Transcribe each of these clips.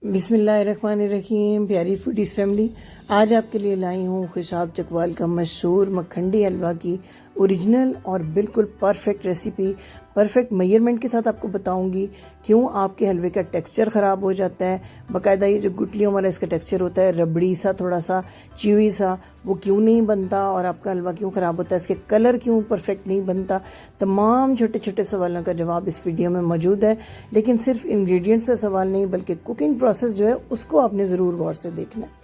बिस्मिल्लाहिर्रहमानिर्रहीम। प्यारी foodies family, आज आपके लिए लाई हूँ खुशाब चकवाल का मशहूर मखंडी हलवा की ओरिजिनल और बिल्कुल परफेक्ट रेसिपी। परफेक्ट मेजरमेंट के साथ आपको बताऊंगी क्यों आपके हलवे का टेक्सचर ख़राब हो जाता है। बाकायदा ये जो गुटलियों वाला इसका टेक्सचर होता है, रबड़ी सा, थोड़ा सा च्यूई सा, वो क्यों नहीं बनता और आपका हलवा क्यों ख़राब होता है, इसके कलर क्यों परफेक्ट नहीं बनता। तमाम छोटे छोटे सवालों का जवाब इस वीडियो में मौजूद है। लेकिन सिर्फ इंग्रेडिएंट्स का सवाल नहीं, बल्कि कुकिंग प्रोसेस जो है उसको आपने ज़रूर गौर से देखना है।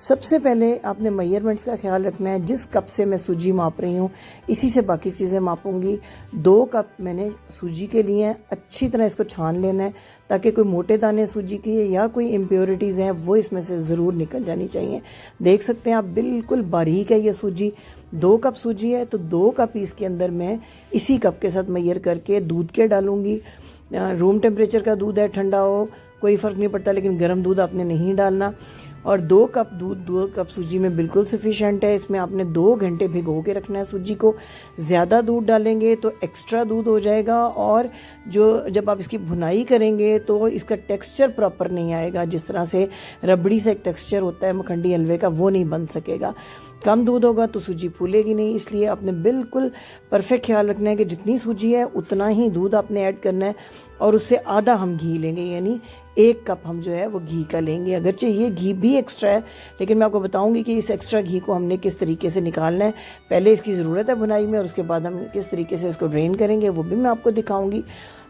सबसे पहले आपने मेजरमेंट्स का ख्याल रखना है। जिस कप से मैं सूजी माप रही हूँ इसी से बाकी चीज़ें मापूंगी। 2 कप मैंने सूजी के लिए हैं। अच्छी तरह इसको छान लेना है ताकि कोई मोटे दाने सूजी के या कोई इम्प्योरिटीज़ हैं वो इसमें से ज़रूर निकल जानी चाहिए। देख सकते हैं आप, बिल्कुल बारीक है ये सूजी। 2 कप सूजी है तो 2 कप इसके अंदर मैं इसी कप के साथ मेजर करके दूध के डालूंगी। रूम टेम्परेचर का दूध है, ठंडा हो कोई फ़र्क नहीं पड़ता, लेकिन गर्म दूध आपने नहीं डालना। और 2 कप दूध 2 कप सूजी में बिल्कुल सफिशेंट है। इसमें आपने 2 घंटे भिगो के रखना है सूजी को। ज़्यादा दूध डालेंगे तो एक्स्ट्रा दूध हो जाएगा और जब आप इसकी भुनाई करेंगे तो इसका टेक्सचर प्रॉपर नहीं आएगा। जिस तरह से रबड़ी से एक टेक्सचर होता है मखंडी हलवे का, वो नहीं बन सकेगा। कम दूध होगा तो सूजी फूलेगी नहीं। इसलिए आपने बिल्कुल परफेक्ट ख्याल रखना है कि जितनी सूजी है उतना ही दूध आपने ऐड करना है और उससे आधा हम घी लेंगे, यानी 1 कप हम जो है वो घी का लेंगे। अगरचे ये घी भी एक्स्ट्रा है, लेकिन मैं आपको बताऊंगी कि इस एक्स्ट्रा घी को हमने किस तरीके से निकालना है। पहले इसकी ज़रूरत है भुनाई में और उसके बाद हम किस तरीके से इसको ड्रेन करेंगे वो भी मैं आपको दिखाऊंगी।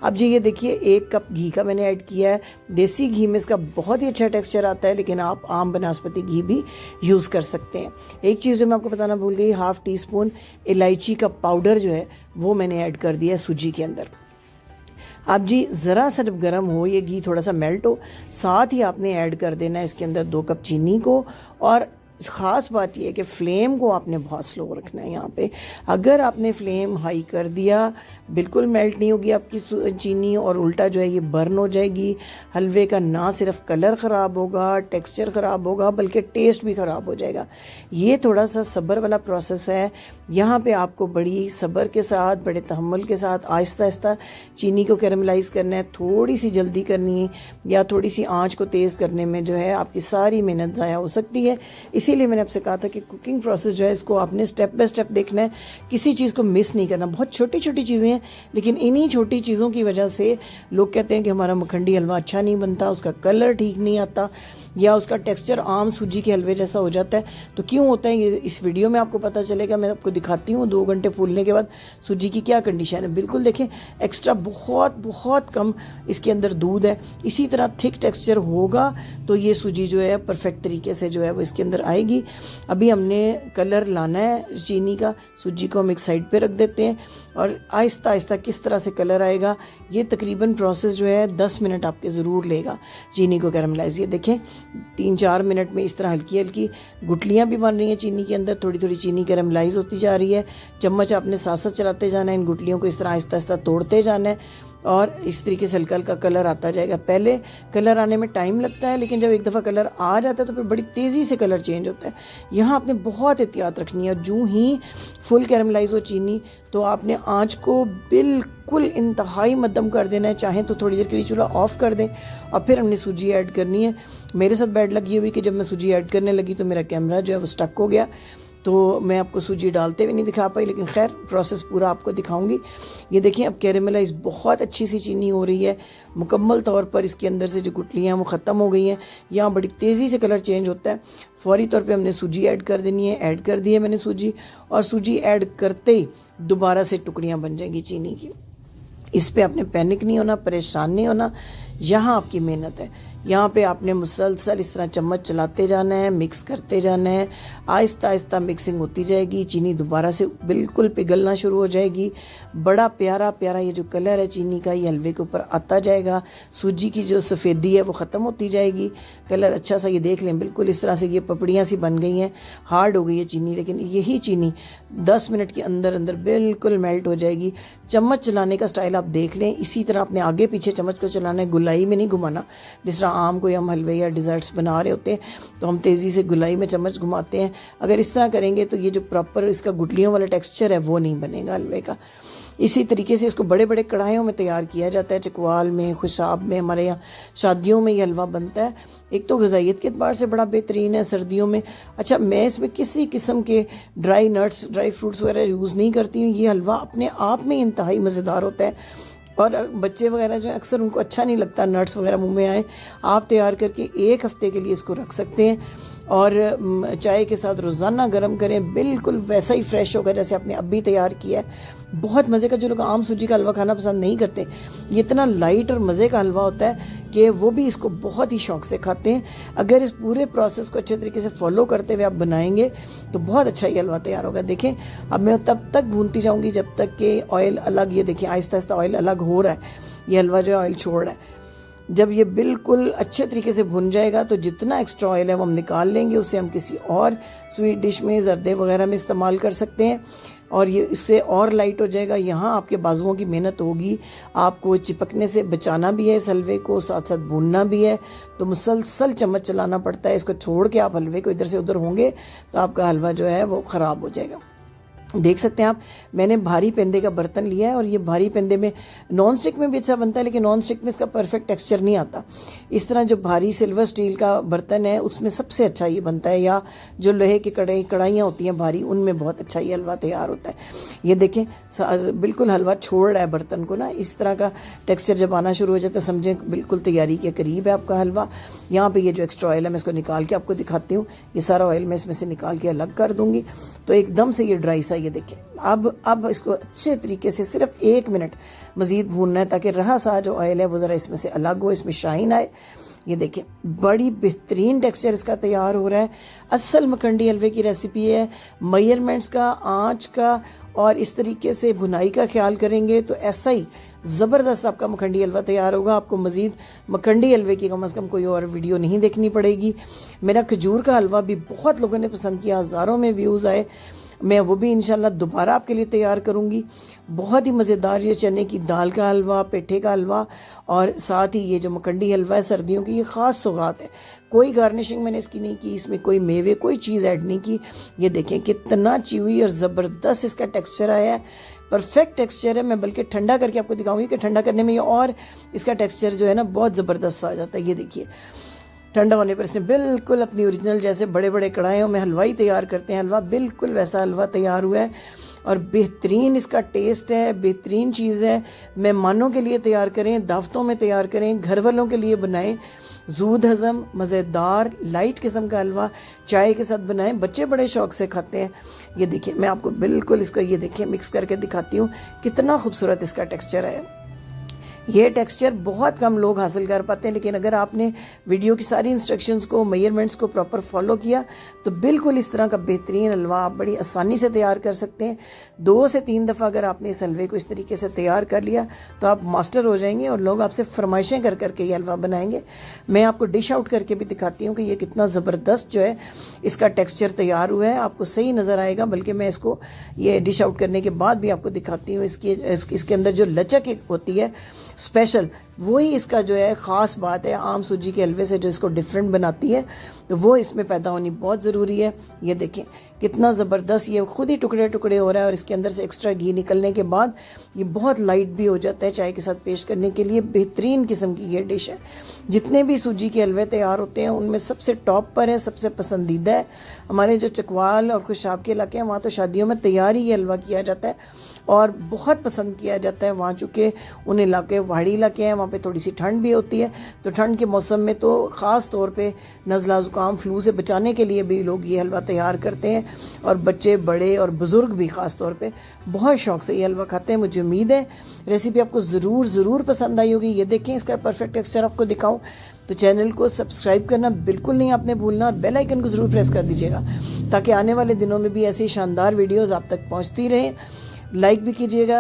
अब जी ये देखिए, 1 कप घी का मैंने ऐड किया है। देसी घी में इसका बहुत ही अच्छा टेक्सचर आता है, लेकिन आप आम बनस्पति घी भी यूज़ कर सकते हैं। एक चीज़ जो मैं आपको बताना भूल गई, 1/2 टीस्पून इलायची का पाउडर जो है वो मैंने ऐड कर दिया है सूजी के अंदर। अब जी ज़रा सा जब गर्म हो, ये घी थोड़ा सा मेल्ट हो, साथ ही आपने ऐड कर देना है इसके अंदर 2 कप चीनी को। और ख़ास बात यह है कि फ़्लेम को आपने बहुत स्लो रखना है यहाँ पे। अगर आपने फ्लेम हाई कर दिया, बिल्कुल मेल्ट नहीं होगी आपकी चीनी और उल्टा जो है ये बर्न हो जाएगी। हलवे का ना सिर्फ कलर ख़राब होगा, टेक्सचर ख़राब होगा, बल्कि टेस्ट भी ख़राब हो जाएगा। ये थोड़ा सा सब्र वाला प्रोसेस है। यहाँ पे आपको बड़ी सब्र के साथ, बड़े तहम्मुल के साथ आहिस्ता आहिस्ता चीनी को कैरेमलाइज़ करना है। थोड़ी सी जल्दी करनी है या थोड़ी सी आँच को तेज़ करने में जो है आपकी सारी मेहनत ज़ाया हो सकती है। इसीलिए मैंने आपसे कहा था कि कुकिंग प्रोसेस जो है इसको आपने स्टेप बाय स्टेप देखना है, किसी चीज़ को मिस नहीं करना। बहुत छोटी छोटी चीज़ें हैं, लेकिन इन्हीं छोटी चीज़ों की वजह से लोग कहते हैं कि हमारा मखंडी हलवा अच्छा नहीं बनता, उसका कलर ठीक नहीं आता या उसका टेक्सचर आम सूजी के हलवे जैसा हो जाता है। तो क्यों होता है ये इस वीडियो में आपको पता चलेगा। मैं आपको दिखाती हूँ 2 घंटे फूलने के बाद सूजी की क्या कंडीशन है। बिल्कुल देखें, एक्स्ट्रा बहुत बहुत कम इसके अंदर दूध है। इसी तरह थिक टेक्सचर होगा तो ये सूजी जो है परफेक्ट तरीके से जो है वो इसके अंदर आएगी। अभी हमने कलर लाना है चीनी का। सूजी को हम एक साइड पे रख देते हैं और आहिस्ता आहिस्ता किस तरह से कलर आएगा, ये तकरीबन प्रोसेस जो है 10 मिनट आपके ज़रूर लेगा चीनी को कैरमलाइज। ये देखें 3-4 मिनट में इस तरह हल्की हल्की गुटलियाँ भी बन रही हैं चीनी के अंदर। थोड़ी थोड़ी चीनी कैरमलाइज होती जा रही है। चम्मच आपने साथ साथ चलाते जाना है, इन गुटलियों को इस तरह आहिस्ता आहिस्ता तोड़ते जाना है और इस तरीके से हल्का हल्का कलर आता जाएगा। पहले कलर आने में टाइम लगता है, लेकिन जब एक दफ़ा कलर आ जाता है तो फिर बड़ी तेज़ी से कलर चेंज होता है। यहाँ आपने बहुत एहतियात रखनी है। जूँ ही फुल कैरमलाइज हो चीनी तो आपने आँच को बिल्कुल इंतहाई मध्यम कर देना है। चाहें तो थोड़ी देर के लिए चूल्हा ऑफ कर दें और फिर हमने सूजी ऐड करनी है। मेरे साथ बैड लग ये हुई कि जब मैं सूजी ऐड करने लगी तो मेरा कैमरा जो है वो स्टक हो गया, तो मैं आपको सूजी डालते हुए नहीं दिखा पाई, लेकिन खैर प्रोसेस पूरा आपको दिखाऊंगी। ये देखिए, अब कैरेमलाइज बहुत अच्छी सी चीनी हो रही है। मुकम्मल तौर पर इसके अंदर से जो गुटलियाँ हैं वो ख़त्म हो गई हैं। यहाँ बड़ी तेज़ी से कलर चेंज होता है। फौरी तौर पे हमने सूजी ऐड कर देनी है। ऐड कर दी है मैंने सूजी, और सूजी ऐड करते ही दोबारा से टुकड़ियाँ बन जाएंगी चीनी की। इस पे आपने पैनिक नहीं होना, परेशान नहीं होना। यहाँ आपकी मेहनत है। यहाँ पे आपने मुसलसल इस तरह चम्मच चलाते जाना है, मिक्स करते जाना है। आहिस्ता आहिस्ता मिक्सिंग होती जाएगी, चीनी दोबारा से बिल्कुल पिघलना शुरू हो जाएगी। बड़ा प्यारा प्यारा ये जो कलर है चीनी का, ये हलवे के ऊपर आता जाएगा। सूजी की जो सफ़ेदी है वो ख़त्म होती जाएगी। कलर अच्छा सा ये देख लें, बिल्कुल इस तरह से ये पपड़ियाँ सी बन गई हैं। हार्ड हो गई है चीनी, लेकिन यही चीनी 10 मिनट के अंदर अंदर बिल्कुल मेल्ट हो जाएगी। चम्मच चलाने का स्टाइल आप देख लें, इसी तरह अपने आगे पीछे चम्मच को चलाना है, गुलाई में नहीं घुमाना। जिस तरह आम कोई हम हलवे या डिज़र्ट्स बना रहे होते हैं तो हम तेज़ी से गुलाई में चम्मच घुमाते हैं, अगर इस तरह करेंगे तो ये जो प्रॉपर इसका गुटलियों वाला टेक्सचर है वो नहीं बनेगा हलवे का। इसी तरीके से इसको बड़े बड़े कढ़ाइयों में तैयार किया जाता है। चकवाल में, खुशाब में, हमारे यहाँ शादियों में ये हलवा बनता है। एक तो ग़िज़ाइयत के एतबार से बड़ा बेहतरीन है सर्दियों में। अच्छा, मैं इसमें किसी किस्म के ड्राई नट्स, ड्राई फ्रूट्स वगैरह यूज़ नहीं करती हूँ। ये हलवा अपने आप में इंतहाई मज़ेदार होता है और बच्चे वगैरह जो है अक्सर उनको अच्छा नहीं लगता नट्स वगैरह मुंह में आए। आप तैयार करके 1 हफ़्ते के लिए इसको रख सकते हैं और चाय के साथ रोज़ाना गर्म करें, बिल्कुल वैसा ही फ्रेश होगा जैसे आपने अभी तैयार किया है। बहुत मज़े का, जो लोग आम सूजी का हलवा खाना पसंद नहीं करते, ये इतना लाइट और मज़े का हलवा होता है कि वो भी इसको बहुत ही शौक़ से खाते हैं। अगर इस पूरे प्रोसेस को अच्छे तरीके से फॉलो करते हुए आप बनाएंगे तो बहुत अच्छा ये हलवा तैयार होगा। देखें, अब मैं तब तक भूनती जाऊँगी जब तक कि ऑयल अलग, ये देखिए आहिस्ता आहिस्ता ऑयल अलग हो रहा है। ये हलवा जो है ऑयल छोड़ रहा है। जब ये बिल्कुल अच्छे तरीके से भुन जाएगा तो जितना एक्स्ट्रा ऑयल है वो हम निकाल लेंगे, उससे हम किसी और स्वीट डिश में, ज़र्दे वगैरह में इस्तेमाल कर सकते हैं और ये इससे और लाइट हो जाएगा। यहाँ आपके बाजुओं की मेहनत होगी, आपको चिपकने से बचाना भी है इस हलवे को, साथ साथ भूनना भी है, तो मुसलसल चम्मच चलाना पड़ता है। इसको छोड़ के आप हलवे को इधर से उधर होंगे तो आपका हलवा जो है वो ख़राब हो जाएगा। देख सकते हैं आप, मैंने भारी पेंदे का बर्तन लिया है और ये भारी पेंदे में नॉन स्टिक में भी अच्छा बनता है, लेकिन नॉन स्टिक में इसका परफेक्ट टेक्सचर नहीं आता। इस तरह जो भारी सिल्वर स्टील का बर्तन है उसमें सबसे अच्छा ये बनता है, या जो लोहे की कढ़ाइयाँ होती हैं भारी, उनमें बहुत अच्छा ये हलवा तैयार होता है। ये देखें, बिल्कुल हलवा छोड़ रहा है बर्तन को ना, इस तरह का टेक्स्चर जब आना शुरू हो जाता है समझें बिल्कुल तैयारी के करीब है आपका हलवा। यहाँ पर ये जो एक्स्ट्रा ऑयल है मैं इसको निकाल के आपको दिखाती हूँ। ये सारा ऑयल मैं इसमें से निकाल के अलग कर दूँगी तो एकदम से ये ड्राई सा, ये देखिए अब इसको अच्छे तरीके से सिर्फ 1 मिनट मज़ीद भूनना है ताकि रहा सा जो ऑयल है वो ज़रा इसमें से अलग हो, इसमें शाइन आए। ये देखिए, बड़ी बेहतरीन टेक्सचर इसका तैयार हो रहा है। असल मखंडी हलवे की रेसिपी है। मेजरमेंट्स का, आँच का और इस तरीके से भुनाई का ख्याल करेंगे तो ऐसा ही ज़बरदस्त आपका मखंडी हलवा तैयार होगा। आपको मज़ीद मखंडी हलवे की कम से कम कोई और वीडियो नहीं देखनी पड़ेगी। मेरा खजूर का हलवा भी बहुत लोगों ने पसंद किया, हज़ारों में व्यूज़ आए। मैं वो भी इंशाल्लाह दोबारा आपके लिए तैयार करूँगी। बहुत ही मज़ेदार ये चने की दाल का हलवा, पेठे का हलवा और साथ ही ये जो मखंडी हलवा है सर्दियों की, ये ख़ास सौगात है। कोई गार्निशिंग मैंने इसकी नहीं की, इसमें कोई मेवे, कोई चीज़ ऐड नहीं की। ये देखें कितना च्यूई और ज़बरदस्त इसका टेक्स्चर आया है, परफेक्ट टेक्सचर है। मैं बल्कि ठंडा करके आपको दिखाऊंगी कि ठंडा करने में ये और इसका टेक्सचर जो है ना बहुत ज़बरदस्त आ जाता है। ये देखिए, ठंडा होने पर इसने बिल्कुल अपनी ओरिजिनल, जैसे बड़े बड़े कढ़ाइयों में हलवाई तैयार करते हैं हलवा, बिल्कुल वैसा हलवा तैयार हुआ है और बेहतरीन इसका टेस्ट है, बेहतरीन चीज़ है। मेहमानों के लिए तैयार करें, दावतों में तैयार करें, घर वालों के लिए बनाएं। जूद हज़म, मज़ेदार, लाइट किस्म का हलवा चाय के साथ बनाएं, बच्चे बड़े शौक़ से खाते हैं। ये देखिए, मैं आपको बिल्कुल इसको ये देखिए मिक्स करके दिखाती हूँ, कितना खूबसूरत इसका टेक्स्चर है। ये टेक्सचर बहुत कम लोग हासिल कर पाते हैं, लेकिन अगर आपने वीडियो की सारी इंस्ट्रक्शंस को, मेजरमेंट्स को प्रॉपर फॉलो किया तो बिल्कुल इस तरह का बेहतरीन हलवा आप बड़ी आसानी से तैयार कर सकते हैं। 2 से 3 दफ़ा अगर आपने इस हलवे को इस तरीके से तैयार कर लिया तो आप मास्टर हो जाएंगे और लोग आपसे फरमाइशें कर करके ये हलवा बनाएंगे। मैं आपको डिश आउट करके भी दिखाती हूँ कि ये कितना ज़बरदस्त जो है इसका टेक्स्चर तैयार हुआ है। आपको सही नज़र आएगा, बल्कि मैं इसको ये डिश आउट करने के बाद भी आपको दिखाती हूँ। इसके अंदर जो लचक होती है स्पेशल, वही इसका जो है ख़ास बात है। आम सूजी के हलवे से जो इसको डिफरेंट बनाती है तो वो इसमें पैदा होनी बहुत ज़रूरी है। ये देखें कितना ज़बरदस्त ये खुद ही टुकड़े टुकड़े हो रहा है और इसके अंदर से एक्स्ट्रा घी निकलने के बाद ये बहुत लाइट भी हो जाता है चाय के साथ पेश करने के लिए। बेहतरीन किस्म की ये डिश है। जितने भी सूजी के हलवे तैयार होते हैं उनमें सबसे टॉप पर है, सबसे पसंदीदा है। हमारे जो चकवाल और खुशाब के इलाके हैं वहाँ तो शादियों में तैयार ही ये हलवा किया जाता है और बहुत पसंद किया जाता है वहाँ, चूँकि उन इलाके पहाड़ी इलाके हैं, वहाँ पे थोड़ी सी ठंड भी होती है, तो ठंड के मौसम में तो ख़ास तौर पे नज़ला ज़ुकाम फ्लू से बचाने के लिए भी लोग ये हलवा तैयार करते हैं और बच्चे बड़े और बुज़ुर्ग भी ख़ास तौर पे बहुत शौक़ से ये हलवा खाते हैं। मुझे उम्मीद है रेसिपी आपको ज़रूर पसंद आई होगी। ये देखें इसका परफेक्ट टेक्सचर आपको दिखाऊँ तो चैनल को सब्सक्राइब करना बिल्कुल नहीं आपने भूलना और बेल आइकन को ज़रूर प्रेस कर दीजिएगा ताकि आने वाले दिनों में भी ऐसी शानदार वीडियोज़ आप तक पहुँचती रहें। लाइक भी कीजिएगा।